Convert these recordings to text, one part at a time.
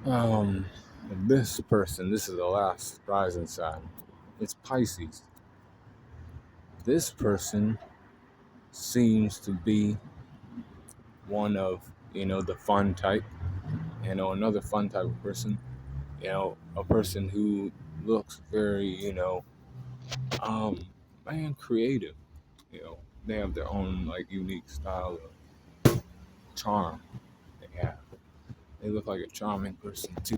Um, this person, this is the last rising sign. It's Pisces. This person seems to be one of, the fun type. Another fun type of person. A person who looks very, um, creative. You know, they have their own like unique style of charm. They have. They look like a charming person to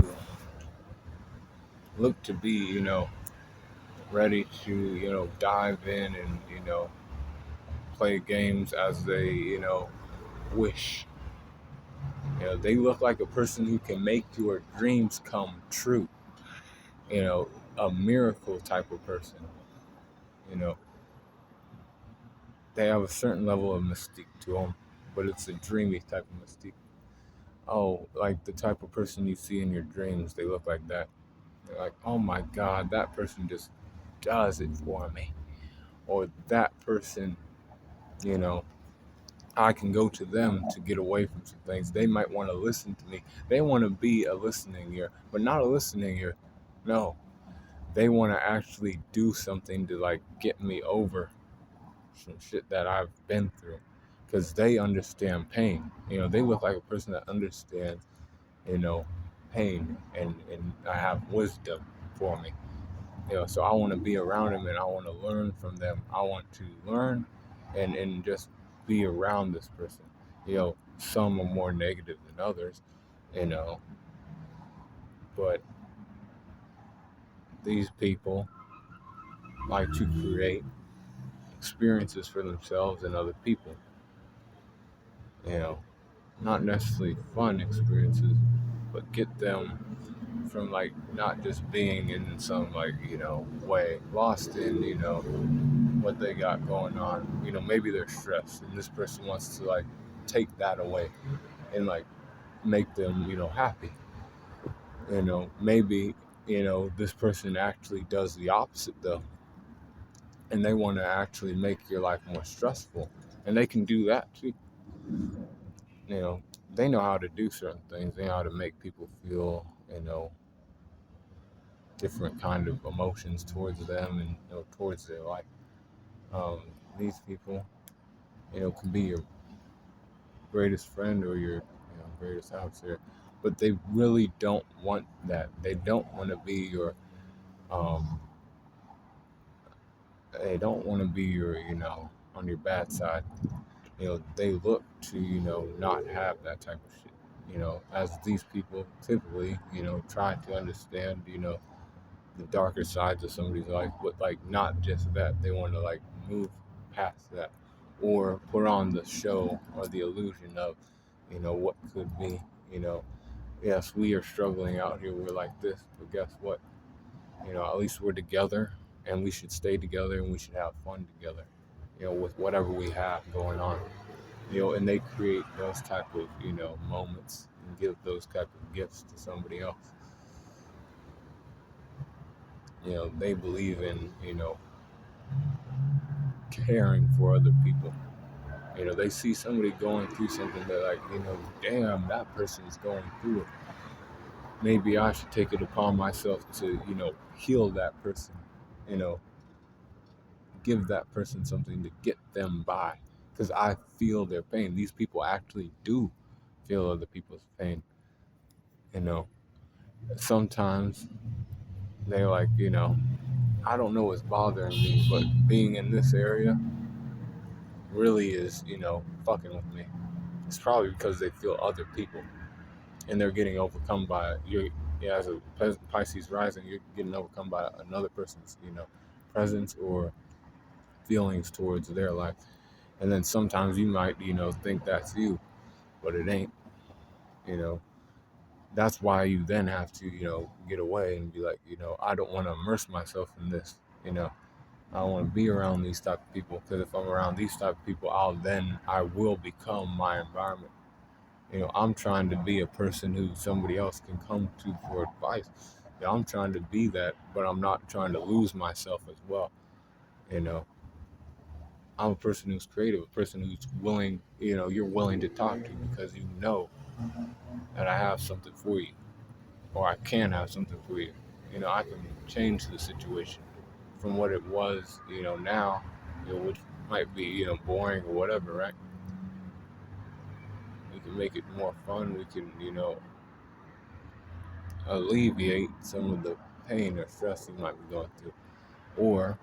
look to be, ready to, dive in and, play games as they, wish. They look like a person who can make your dreams come true. You know, a miracle type of person. You know, they have a certain level of mystique to them, but it's a dreamy type of mystique. Oh, like the type of person you see in your dreams, they look like that. They're like, oh my God, that person just does it for me. Or that person, you know, I can go to them to get away from some things. They might want to listen to me. They want to be a listening ear, but not a listening ear. No, they want to actually do something to like get me over some shit that I've been through because they understand pain. They look like a person that understands, you know, pain and I have wisdom for me. So I want to be around them and I want to learn from them. I want to learn and just be around this person. Some are more negative than others, you know, but these people like to create experiences for themselves and other people, you know, not necessarily fun experiences, but get them from like not just being in some like, way lost in, what they got going on. Maybe they're stressed and this person wants to like take that away and like make them, happy. Maybe, this person actually does the opposite though. And they want to actually make your life more stressful. And they can do that too. You know, they know how to do certain things. They know how to make people feel, different kind of emotions towards them and towards their life. Um, these people, can be your greatest friend or your greatest adversary, but they really don't want that. They don't want to be your um, they don't want to be your on your bad side. They look to not have that type of shit. As these people typically try to understand the darker sides of somebody's life, but like not just that. They want to like move past that or put on the show or the illusion of what could be. you know yes, we are struggling out here, we're like this, but guess what? At least we're together, and we should stay together, and we should have fun together, with whatever we have going on. And they create those type of moments and give those type of gifts to somebody else. They believe in caring for other people. They see somebody going through something, they're like, damn, that person is going through it. Maybe I should take it upon myself to heal that person. you know Give that person something to get them by, because I feel their pain. These people actually do feel other people's pain. you know Sometimes they're like, I don't know what's bothering me, but being in this area really is, fucking with me. It's probably because they feel other people and they're getting overcome by it. Yeah, as a Pisces rising, you're getting overcome by another person's, presence or feelings towards their life. And then sometimes you might, think that's you, but it ain't. You know, that's why you then have to, get away and be like, I don't want to immerse myself in this. You know, I don't want to be around these type of people, because if I'm around these type of people, I will become my environment. I'm trying to be a person who somebody else can come to for advice. I'm trying to be that, but I'm not trying to lose myself as well. You know, I'm a person who's creative, a person who's willing, you're willing to talk to because you know that I have something for you. or I can have something for you. I can change the situation from what it was, now, which might be, boring or whatever, right? We can make it more fun. We can, alleviate some of the pain or stress you might be going through. Or,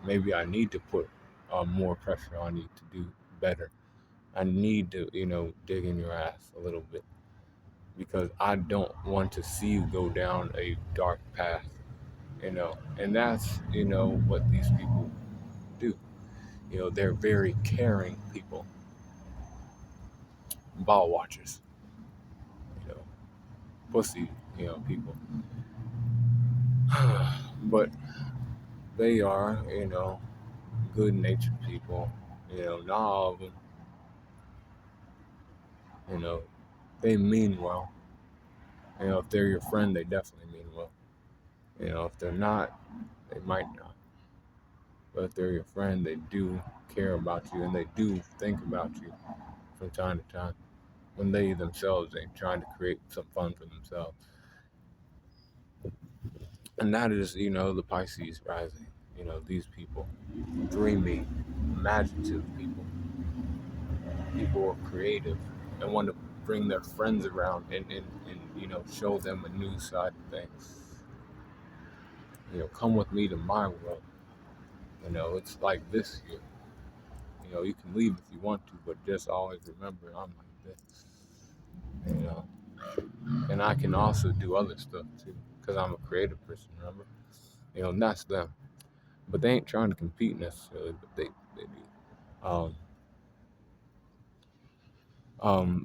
maybe I need to put more pressure on you to do better. I need to, dig in your ass a little bit because I don't want to see you go down a dark path, And that's, what these people do. They're very caring people, ball watchers, you know, pussy, people. But they are, good natured people. Not all of them, you know, they mean well. If they're your friend, they definitely mean well. If they're not, they might not. But if they're your friend, they do care about you and they do think about you from time to time when they themselves ain't trying to create some fun for themselves. And that is, the Pisces rising. These people, dreamy, imaginative people. People who are creative and want to bring their friends around and show them a new side of things. Come with me to my world. It's like this here. You can leave if you want to, but just always remember I'm like this. You know, and I can also do other stuff too, because I'm a creative person. Remember, and that's them. But they ain't trying to compete necessarily, but they do.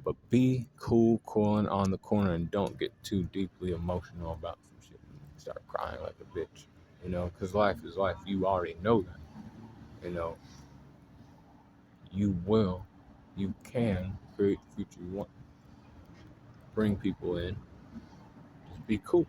But be cool, cooling on the corner, and don't get too deeply emotional about some shit. Start crying like a bitch, because life is life. You already know that. You know, you can create the future you want. Bring people in. Just be cool.